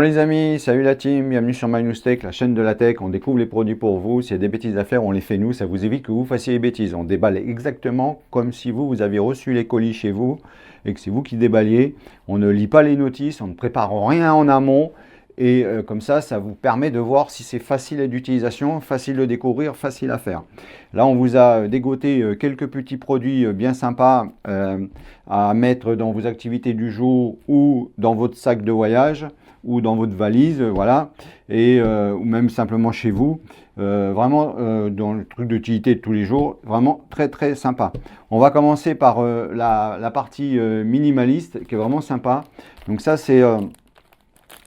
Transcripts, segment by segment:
les amis, salut la team, bienvenue sur MyNewsTech, la chaîne de la tech. On découvre les produits pour vous. S'il y a des bêtises à faire, on les fait nous. Ça vous évite que vous fassiez les bêtises. On déballe exactement comme si vous aviez reçu les colis chez vous et que c'est vous qui déballiez. On ne lit pas les notices, on ne prépare rien en amont. Et comme ça vous permet de voir si c'est facile d'utilisation, facile de découvrir, facile à faire. Là, on vous a dégoté quelques petits produits bien sympas à mettre dans vos activités du jour ou dans votre sac de voyage ou dans votre valise, voilà, et ou même simplement chez vous. Vraiment dans le truc d'utilité de tous les jours, vraiment très très sympa. On va commencer par la partie minimaliste qui est vraiment sympa. Donc ça, c'est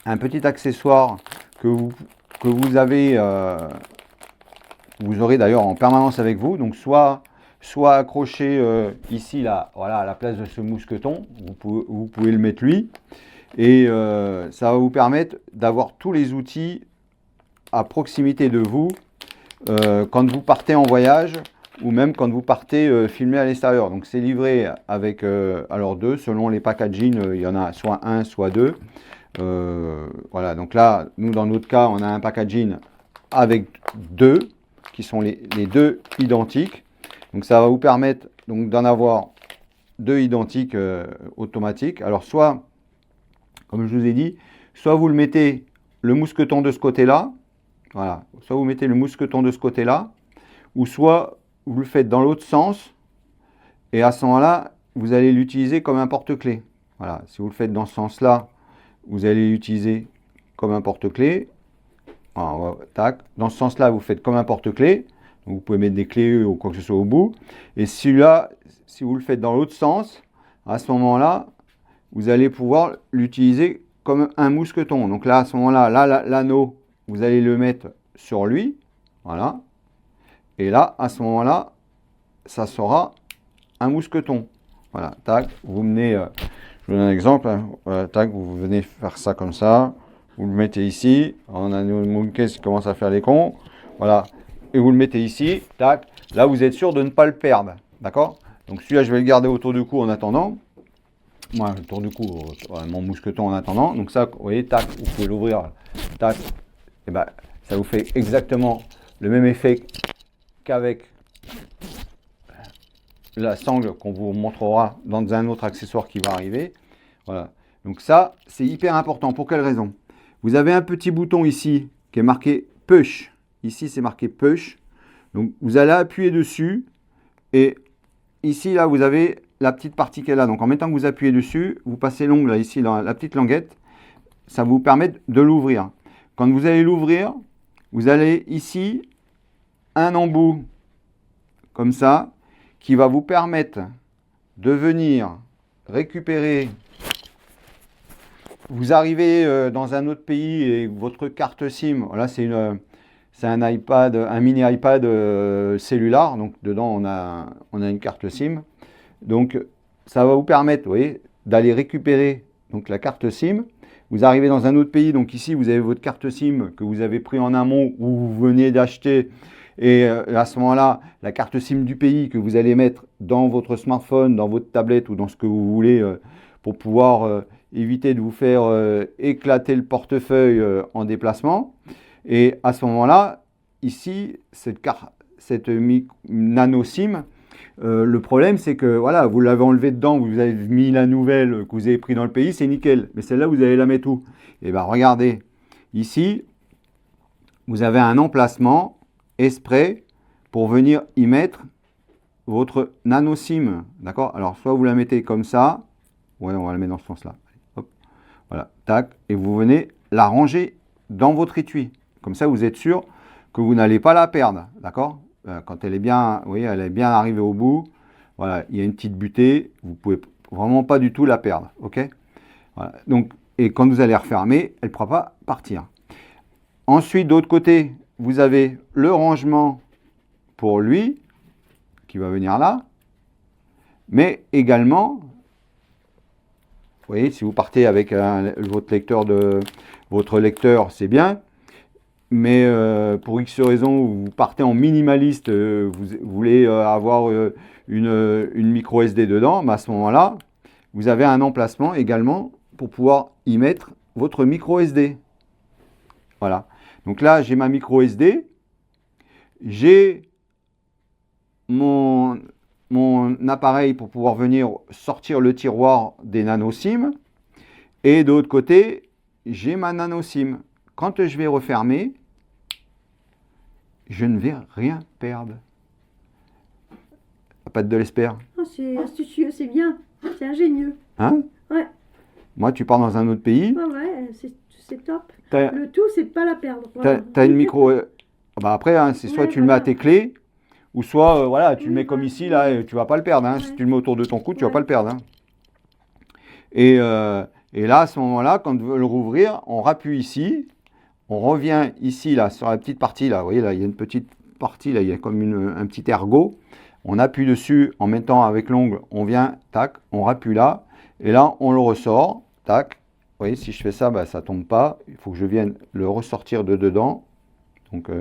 un petit accessoire que vous avez, vous aurez d'ailleurs en permanence avec vous. Donc soit accroché ici là, voilà, à la place de ce mousqueton, vous pouvez le mettre lui, et ça va vous permettre d'avoir tous les outils à proximité de vous quand vous partez en voyage ou même quand vous partez filmer à l'extérieur. Donc c'est livré avec alors deux, selon les packaging, il y en a soit un, soit deux. Voilà, donc là, nous dans notre cas, on a un packaging avec deux, qui sont les deux identiques. Donc ça va vous permettre donc d'en avoir deux identiques automatiques. Alors soit, comme je vous ai dit, soit vous le mettez le mousqueton de ce côté-là, voilà, soit vous mettez le mousqueton de ce côté-là, ou soit vous le faites dans l'autre sens, et à ce moment-là, vous allez l'utiliser comme un porte-clés. Voilà, si vous le faites dans ce sens-là, vous allez l'utiliser comme un porte-clés. Tac. Dans ce sens-là, vous faites comme un porte-clés. Vous pouvez mettre des clés ou quoi que ce soit au bout. Et celui-là, si vous le faites dans l'autre sens, à ce moment-là, vous allez pouvoir l'utiliser comme un mousqueton. Donc là, à ce moment-là, l'anneau, vous allez le mettre sur lui. Voilà. Et là, à ce moment-là, ça sera un mousqueton. Voilà. Tac. Vous menez... je vous donne un exemple, hein. Tac, vous venez faire ça comme ça, vous le mettez ici, on a une caisse qui commence à faire les cons, voilà, et vous le mettez ici, tac, là vous êtes sûr de ne pas le perdre, d'accord? Donc celui-là je vais le garder autour du cou en attendant, moi autour du cou, mon mousqueton en attendant, donc ça, vous voyez, tac, vous pouvez l'ouvrir, tac, et ben ça vous fait exactement le même effet qu'avec la sangle qu'on vous montrera dans un autre accessoire qui va arriver. Voilà. Donc ça, c'est hyper important. Pour quelle raison? Vous avez un petit bouton ici qui est marqué push. Ici, c'est marqué push. Donc vous allez appuyer dessus et ici, là, vous avez la petite partie qui est là. Donc en même temps que vous appuyez dessus, vous passez l'ongle là, ici, la petite languette. Ça vous permet de l'ouvrir. Quand vous allez l'ouvrir, vous allez ici, un embout comme ça, qui va vous permettre de venir récupérer. Vous arrivez dans un autre pays et votre carte SIM, là c'est un iPad, un mini iPad cellulaire, donc dedans on a une carte SIM. Donc ça va vous permettre, vous voyez, d'aller récupérer donc la carte SIM. Vous arrivez dans un autre pays, donc ici vous avez votre carte SIM que vous avez pris en amont ou vous venez d'acheter. Et à ce moment-là, la carte SIM du pays que vous allez mettre dans votre smartphone, dans votre tablette ou dans ce que vous voulez pour pouvoir éviter de vous faire éclater le portefeuille en déplacement. Et à ce moment-là, ici, cette nano SIM, le problème c'est que voilà, vous l'avez enlevé dedans, vous avez mis la nouvelle que vous avez pris dans le pays, c'est nickel. Mais celle-là, vous allez la mettre où? Et bien regardez, ici, vous avez un emplacement exprès pour venir y mettre votre nano SIM, d'accord? Alors soit vous la mettez comme ça, ouais, on va la mettre dans ce sens-là, hop, voilà, tac, et vous venez la ranger dans votre étui, comme ça vous êtes sûr que vous n'allez pas la perdre, d'accord? Quand elle est bien, vous voyez, elle est bien arrivée au bout, voilà, il y a une petite butée, vous pouvez vraiment pas du tout la perdre, ok? Voilà, donc, et quand vous allez refermer, elle ne pourra pas partir. Ensuite, d'autre côté, vous avez le rangement pour lui, qui va venir là, mais également, vous voyez, si vous partez avec votre lecteur, c'est bien, mais pour X raison, vous partez en minimaliste, vous voulez avoir une micro SD dedans, mais à ce moment-là, vous avez un emplacement également pour pouvoir y mettre votre micro SD. Voilà. Donc là, j'ai ma micro SD. J'ai mon appareil pour pouvoir venir sortir le tiroir des nano SIM. Et de l'autre côté, j'ai ma nano SIM. Quand je vais refermer, je ne vais rien perdre. Pas de l'espère. Oh, c'est astucieux, c'est bien, c'est ingénieux. Hein? Ouais. Moi, tu pars dans un autre pays. Ouais, c'est top. T'as, Le tout, c'est de pas la perdre. Voilà. t'as une micro. Bah après, hein, c'est soit Ouais, tu le mets à voilà. tes clés, ou soit voilà, tu le Oui, mets comme voilà. ici, là, et tu vas pas le perdre. Hein. Si Ouais. tu le mets autour de ton cou, tu vas Ouais. pas le perdre. Hein. Et là, à ce moment-là, quand on veut le rouvrir, on rappuie ici, on revient ici, là, sur la petite partie, là. Vous voyez, là, il y a une petite partie, là, il y a comme un petit ergot. On appuie dessus en mettant avec l'ongle, on vient, tac, on rappuie là, et là, on le ressort, tac. Vous voyez, si je fais ça, bah, ça tombe pas. Il faut que je vienne le ressortir de dedans. Donc,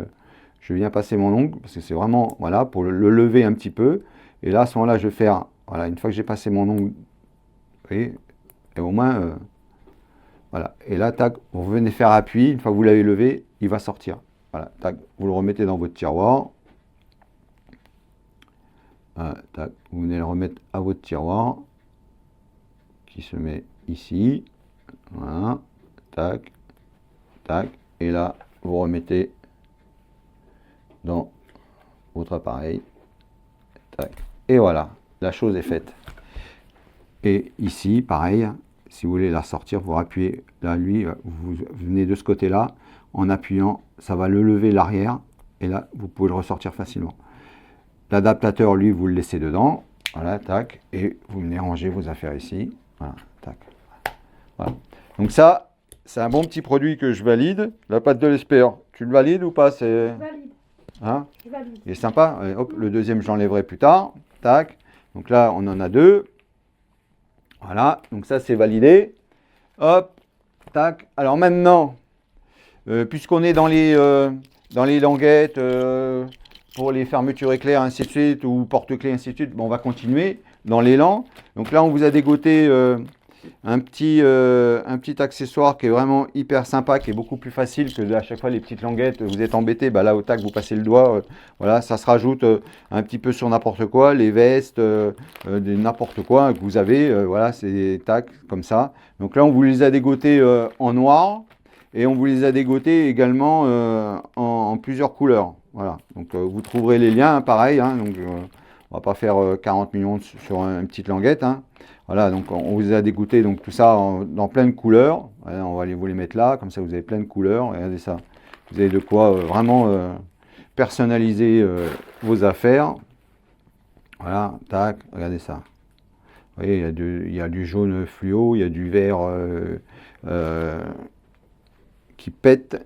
je viens passer mon ongle, parce que c'est vraiment, voilà, pour le lever un petit peu. Et là, à ce moment-là, je vais faire, voilà, une fois que j'ai passé mon ongle, vous voyez, et au moins, voilà. Et là, tac, vous venez faire appui. Une fois que vous l'avez levé, il va sortir. Voilà, tac, vous le remettez dans votre tiroir. Tac, vous venez le remettre à votre tiroir qui se met ici. Voilà, tac, tac. Et là, vous remettez dans votre appareil. Tac. Et voilà, la chose est faite. Et ici, pareil, si vous voulez la sortir, vous appuyez, là, lui, vous venez de ce côté-là, en appuyant, ça va le lever l'arrière, et là, vous pouvez le ressortir facilement. L'adaptateur, lui, vous le laissez dedans, voilà, tac, et vous venez ranger vos affaires ici, voilà, tac. Voilà. Donc ça, c'est un bon petit produit que je valide, la pâte de l'espère. Tu le valides ou pas? Je valide. Hein? Je valide. Il est sympa. Allez, hop, le deuxième, j'enlèverai plus tard, tac. Donc là, on en a deux. Voilà, donc ça c'est validé. Hop, tac. Alors maintenant, puisqu'on est dans les languettes, pour les fermetures éclairs, ainsi de suite, ou porte-clés, ainsi de suite, bon, on va continuer dans l'élan. Donc là, on vous a dégoté un petit accessoire qui est vraiment hyper sympa, qui est beaucoup plus facile que à chaque fois les petites languettes. Vous êtes embêté, bah là au tac, vous passez le doigt. Voilà, ça se rajoute un petit peu sur n'importe quoi, les vestes, n'importe quoi que vous avez. Voilà, c'est tac, comme ça. Donc là, on vous les a dégotés en noir et on vous les a dégotés également en plusieurs couleurs. Voilà, donc vous trouverez les liens, hein, pareil. Hein, donc on va pas faire 40 millions sur une petite languette. Hein. Voilà, donc on vous a dégoûté donc tout ça dans plein de couleurs. Voilà, on va vous les mettre là, comme ça vous avez plein de couleurs. Regardez ça. Vous avez de quoi vraiment personnaliser vos affaires. Voilà, tac, regardez ça. Vous voyez, il y a du jaune fluo, il y a du vert qui pète.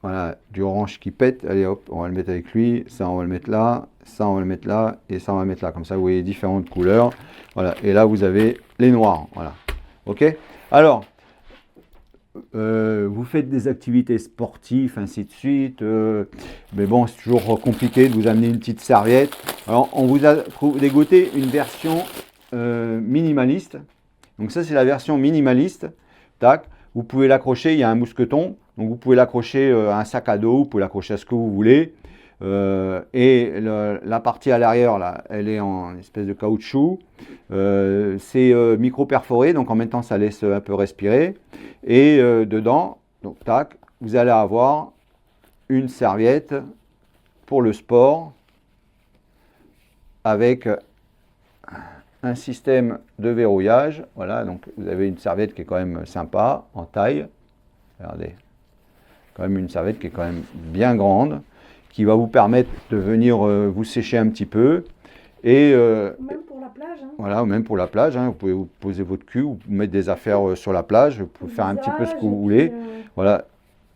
Voilà, du orange qui pète. Allez hop, on va le mettre avec lui. Ça, on va le mettre là. Ça, on va le mettre là. Et ça, on va le mettre là. Comme ça, vous voyez différentes couleurs. Voilà. Et là, vous avez les noirs. Voilà. OK? Alors, vous faites des activités sportives, ainsi de suite. Mais bon, c'est toujours compliqué de vous amener une petite serviette. Alors, on vous a dégoté une version minimaliste. Donc ça, c'est la version minimaliste. Tac. Vous pouvez l'accrocher. Il y a un mousqueton. Donc vous pouvez l'accrocher à un sac à dos, vous pouvez l'accrocher à ce que vous voulez. Et la partie à l'arrière, là, elle est en espèce de caoutchouc. C'est micro-perforé, donc en même temps, ça laisse un peu respirer. Et dedans, donc tac, vous allez avoir une serviette pour le sport avec un système de verrouillage. Voilà, donc vous avez une serviette qui est quand même sympa, en taille. Regardez. Quand même une serviette qui est quand même bien grande, qui va vous permettre de venir vous sécher un petit peu. Et, même pour la plage. Hein. Voilà, même pour la plage. Hein, vous pouvez vous poser votre cul, vous mettre des affaires sur la plage, vous pouvez faire un petit peu ce que vous voulez. Voilà.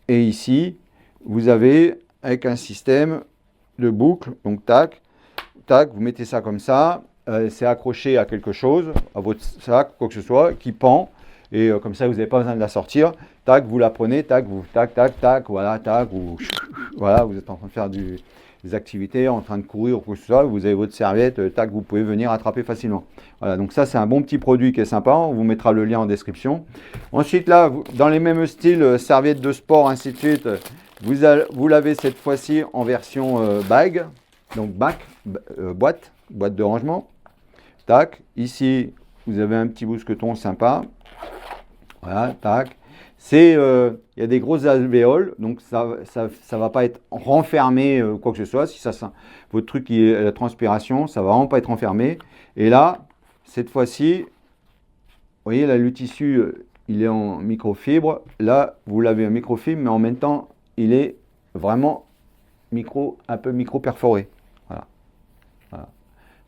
Et ici, vous avez avec un système de boucle, donc tac, tac, vous mettez ça comme ça, c'est accroché à quelque chose, à votre sac, quoi que ce soit, qui pend. Et comme ça, vous n'avez pas besoin de la sortir. Tac, vous la prenez, tac, vous, tac, tac, tac, voilà, tac, voilà, vous êtes en train de faire des activités, en train de courir ou quoi que ce soit. Vous avez votre serviette, tac, vous pouvez venir attraper facilement. Voilà, donc ça, c'est un bon petit produit qui est sympa. On vous mettra le lien en description. Ensuite, là, dans les mêmes styles, serviettes de sport, ainsi de suite, vous l'avez cette fois-ci en version bag, donc boîte de rangement. Tac, ici, vous avez un petit mousqueton sympa. Voilà, tac. Il y a des grosses alvéoles, donc ça va pas être renfermé quoi que ce soit. Si votre truc qui est la transpiration, ça va vraiment pas être renfermé. Et là, cette fois-ci, vous voyez là, le tissu, il est en microfibre. Là, vous l'avez en microfibre, mais en même temps, il est vraiment un peu micro perforé. Voilà. Voilà.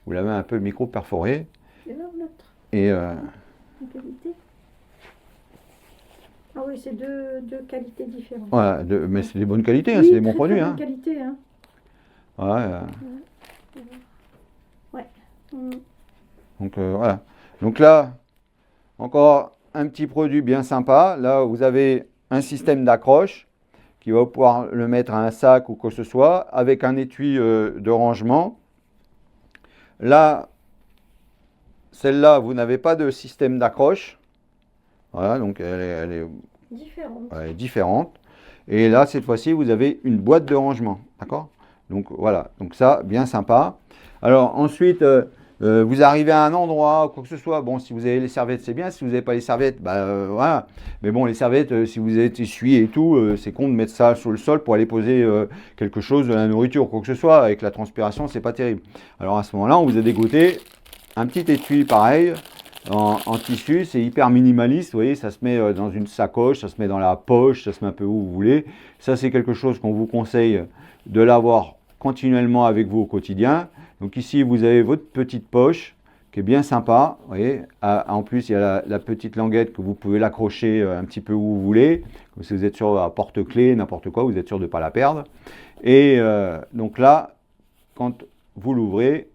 Vous l'avez un peu micro perforé. C'est là l'autre. Et qualité. Ah oui, c'est deux qualités différentes. voilà, mais c'est des bonnes qualités, hein, Oui, c'est des bons très, produits. très Hein. bonne qualité, hein. Ouais. Ouais. Donc voilà. Donc là, encore un petit produit bien sympa. Là, vous avez un système d'accroche qui va pouvoir le mettre à un sac ou quoi que ce soit, avec un étui de rangement. Là, celle-là, vous n'avez pas de système d'accroche. Voilà, donc elle est différente. Et là, cette fois-ci, vous avez une boîte de rangement. D'accord? Donc voilà, donc ça, bien sympa. Alors ensuite, vous arrivez à un endroit, quoi que ce soit. Bon, si vous avez les serviettes, c'est bien. Si vous n'avez pas les serviettes, voilà. Mais bon, les serviettes, si vous êtes essuyé et tout, c'est con de mettre ça sur le sol pour aller poser quelque chose, de la nourriture, quoi que ce soit. Avec la transpiration, c'est pas terrible. Alors à ce moment-là, on vous a dégoûté un petit étui pareil. En tissu, c'est hyper minimaliste, vous voyez, ça se met dans une sacoche, ça se met dans la poche, ça se met un peu où vous voulez. Ça, c'est quelque chose qu'on vous conseille de l'avoir continuellement avec vous au quotidien. Donc ici, vous avez votre petite poche qui est bien sympa, vous voyez. En plus, il y a la petite languette que vous pouvez l'accrocher un petit peu où vous voulez. Comme si vous êtes sûr à porte-clés, n'importe quoi, vous êtes sûr de ne pas la perdre. Et donc là, quand vous l'ouvrez,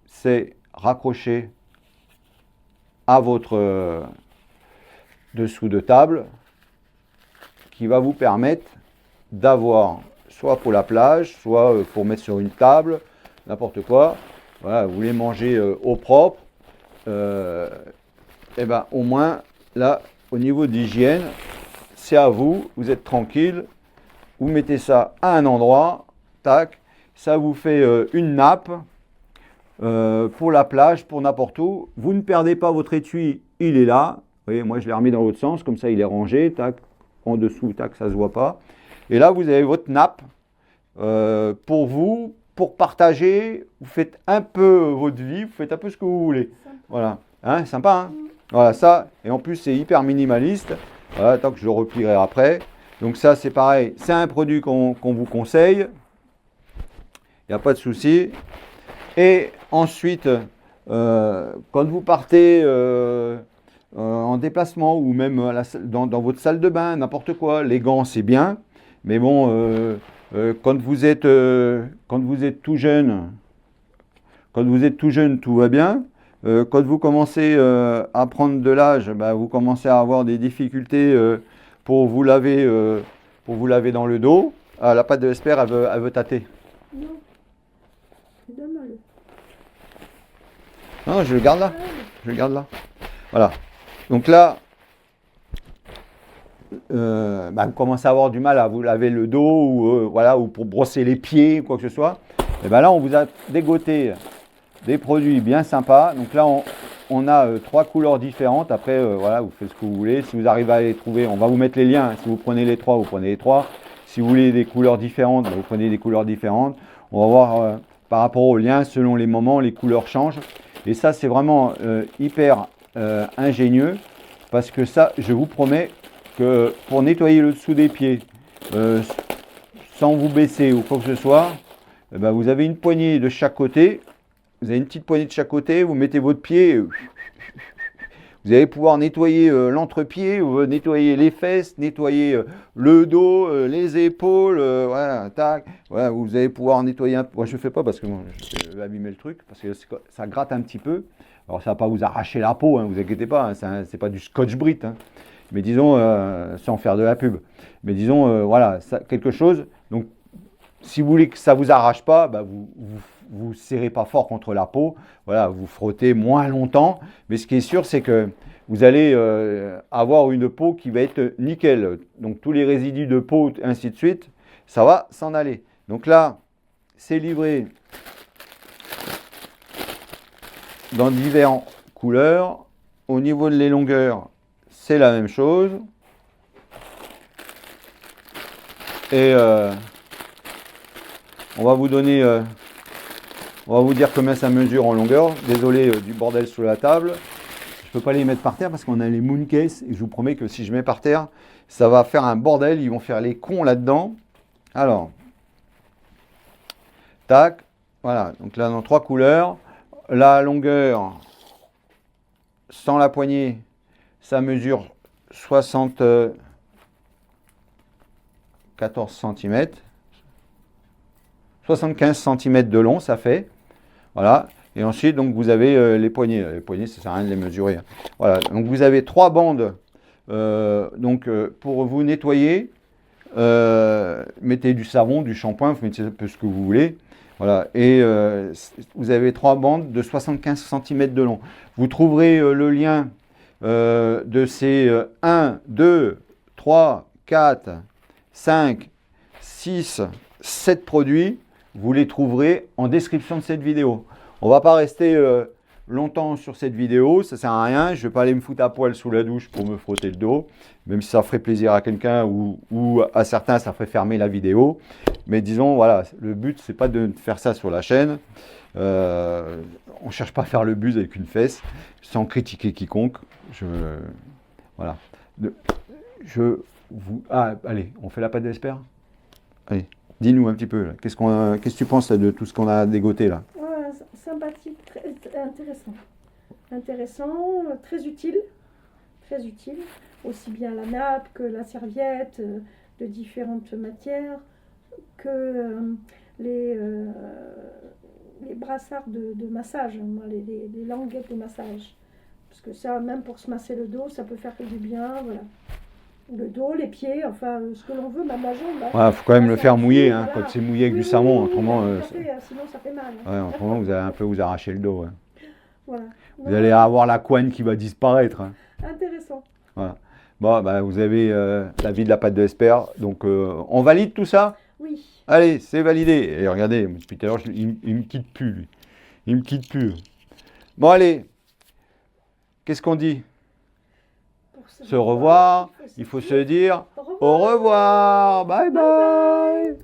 c'est raccroché à votre dessous de table qui va vous permettre d'avoir soit pour la plage, soit pour mettre sur une table, n'importe quoi. Voilà, vous voulez manger au propre, et ben au moins là au niveau d'hygiène, c'est à vous, vous êtes tranquille, vous mettez ça à un endroit, tac, ça vous fait une nappe. Pour la plage, pour n'importe où. Vous ne perdez pas votre étui, il est là. Vous voyez, moi je l'ai remis dans l'autre sens, comme ça il est rangé, tac, en dessous, tac, ça ne se voit pas. Et là vous avez votre nappe pour vous, pour partager. Vous faites un peu votre vie, vous faites un peu ce que vous voulez. Voilà, hein, sympa, hein. Voilà, ça, et en plus c'est hyper minimaliste. Voilà, tant que je le replierai après. Donc ça c'est pareil, c'est un produit qu'on vous conseille. Il n'y a pas de souci. Et ensuite, quand vous partez en déplacement ou même dans votre salle de bain, n'importe quoi, les gants c'est bien, mais bon, quand vous êtes tout jeune, tout va bien. Quand vous commencez à prendre de l'âge, vous commencez à avoir des difficultés pour vous laver dans le dos. Ah, la pâte de Esper, elle veut tâter. Non, donne-le. Non, je le garde là. Je le garde là. Voilà. Donc là, vous commencez à avoir du mal à vous laver le dos ou, voilà, ou pour brosser les pieds, quoi que ce soit. Et bien là, on vous a dégoté des produits bien sympas. Donc là, on a 3 couleurs différentes. Après, voilà, vous faites ce que vous voulez. Si vous arrivez à les trouver, on va vous mettre les liens. Si vous prenez les 3, vous prenez les 3. Si vous voulez des couleurs différentes, vous prenez des couleurs différentes. On va voir par rapport aux liens, selon les moments, les couleurs changent. Et ça, c'est vraiment hyper ingénieux, parce que ça, je vous promets que pour nettoyer le dessous des pieds, sans vous baisser ou quoi que ce soit, vous avez une poignée de chaque côté. Vous avez une petite poignée de chaque côté, vous mettez votre pied, vous allez pouvoir nettoyer l'entre-pied, nettoyer les fesses, nettoyer le dos, les épaules, voilà, tac. Voilà, vous allez pouvoir nettoyer un peu. Moi, je ne fais pas parce que moi, je vais abîmer le truc, parce que ça gratte un petit peu. Alors ça va pas vous arracher la peau, hein, vous inquiétez pas, hein, c'est pas du Scotch-Brite, hein. Mais disons, sans faire de la pub. Mais disons, voilà, quelque chose. Donc, si vous voulez que ça vous arrache pas, bah, vous serrez pas fort contre la peau. Voilà, vous frottez moins longtemps. Mais ce qui est sûr, c'est que vous allez avoir une peau qui va être nickel. Donc, tous les résidus de peau, ainsi de suite, ça va s'en aller. Donc là, c'est livré dans différentes couleurs. Au niveau de les longueurs, c'est la même chose. Et on va vous donner, on va vous dire combien ça mesure en longueur. Désolé du bordel sous la table. Je ne peux pas les mettre par terre parce qu'on a les Mooncase. Et je vous promets que si je mets par terre, ça va faire un bordel. Ils vont faire les cons là-dedans. Alors, tac. Voilà, donc là dans 3 couleurs. La longueur, sans la poignée, ça mesure 74 cm. 75 cm de long, ça fait. Voilà. Et ensuite, donc, vous avez les poignées. Les poignées, ça ne sert à rien de les mesurer. Voilà. Donc, vous avez 3 bandes. Pour vous nettoyer, mettez du savon, du shampoing, vous mettez un peu ce que vous voulez. Voilà. Et vous avez 3 bandes de 75 cm de long. Vous trouverez le lien de ces 1, 2, 3, 4, 5, 6, 7 produits. Vous les trouverez en description de cette vidéo. On ne va pas rester longtemps sur cette vidéo, ça ne sert à rien. Je ne vais pas aller me foutre à poil sous la douche pour me frotter le dos, même si ça ferait plaisir à quelqu'un ou à certains, ça ferait fermer la vidéo. Mais disons, voilà, le but, c'est pas de faire ça sur la chaîne. On ne cherche pas à faire le buzz avec une fesse, sans critiquer quiconque. Voilà. Allez, on fait la pâte d'espère. Allez. Dis-nous un petit peu, qu'est-ce que tu penses là, de tout ce qu'on a dégoté là? Ouais, sympathique, très intéressant. Intéressant, très utile. Très utile. Aussi bien la nappe que la serviette, de différentes matières, que les brassards de massage, moi, les languettes de massage. Parce que ça, même pour se masser le dos, ça peut faire que du bien, voilà. Le dos, les pieds, enfin ce que l'on veut, même la jambe. Il faut quand même le faire mouiller, hein, voilà. quand c'est mouillé avec du savon, autrement, sinon ça fait mal. Ouais, autrement vous allez un peu vous arracher le dos. Ouais. Voilà. Vous allez avoir la couenne qui va disparaître. Hein. Intéressant. Voilà. Bon, bah, vous avez l'avis de la pâte de Esper, donc on valide tout ça? Oui. Allez, c'est validé. Et regardez, depuis tout à l'heure, il me quitte plus, lui. Il me quitte plus. Bon, allez, qu'est-ce qu'on dit? Se revoir, il faut se dire au revoir. Bye bye.